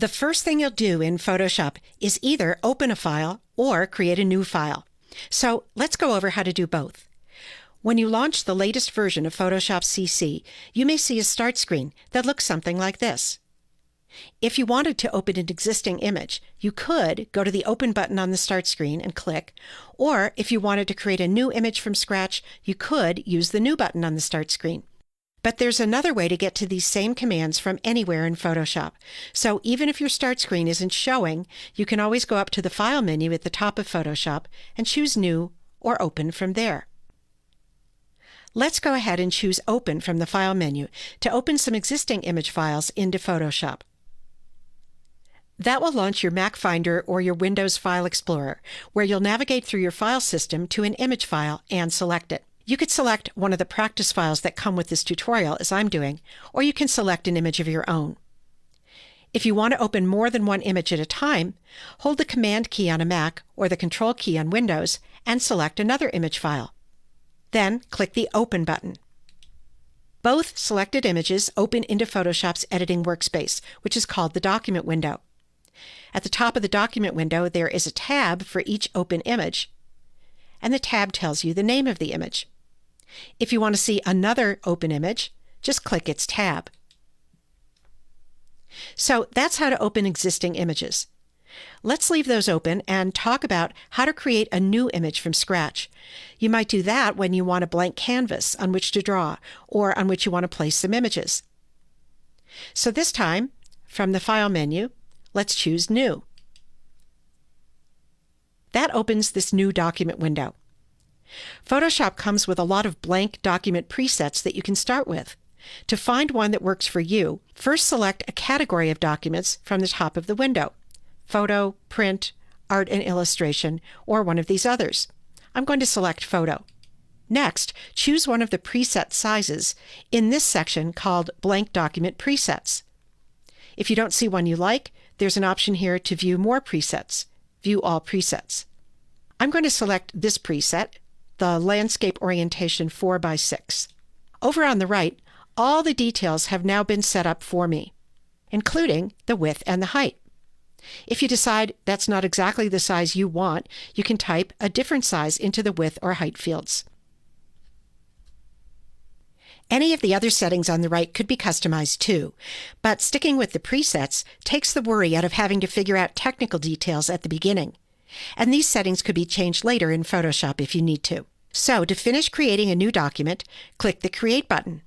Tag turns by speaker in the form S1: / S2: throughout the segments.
S1: The first thing you'll do in Photoshop is either open a file or create a new file. So let's go over how to do both. When you launch the latest version of Photoshop CC, you may see a start screen that looks something like this. If you wanted to open an existing image, you could go to the Open button on the start screen and click, or if you wanted to create a new image from scratch, you could use the New button on the start screen. But there's another way to get to these same commands from anywhere in Photoshop. So even if your start screen isn't showing, you can always go up to the File menu at the top of Photoshop and choose New or Open from there. Let's go ahead and choose Open from the File menu to open some existing image files into Photoshop. That will launch your Mac Finder or your Windows File Explorer, where you'll navigate through your file system to an image file and select it. You could select one of the practice files that come with this tutorial, as I'm doing, or you can select an image of your own. If you want to open more than one image at a time, hold the Command key on a Mac or the Control key on Windows and select another image file. Then click the Open button. Both selected images open into Photoshop's editing workspace, which is called the Document window. At the top of the Document window, there is a tab for each open image, and the tab tells you the name of the image. If you want to see another open image, just click its tab. So that's how to open existing images. Let's leave those open and talk about how to create a new image from scratch. You might do that when you want a blank canvas on which to draw or on which you want to place some images. So this time, from the File menu, let's choose New. That opens this new document window. Photoshop comes with a lot of blank document presets that you can start with. To find one that works for you, first select a category of documents from the top of the window: Photo, Print, Art and Illustration, or one of these others. I'm going to select Photo. Next, choose one of the preset sizes in this section called Blank Document Presets. If you don't see one you like, there's an option here to view more presets. View all presets. I'm going to select this preset, the Landscape Orientation 4x6. Over on the right, all the details have now been set up for me, including the width and the height. If you decide that's not exactly the size you want, you can type a different size into the width or height fields. Any of the other settings on the right could be customized too, but sticking with the presets takes the worry out of having to figure out technical details at the beginning. And these settings could be changed later in Photoshop if you need to. So to finish creating a new document, click the Create button.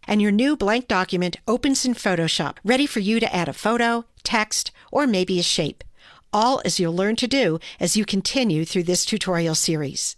S1: And your new blank document opens in Photoshop, ready for you to add a photo, text, or maybe a shape, all as you'll learn to do as you continue through this tutorial series.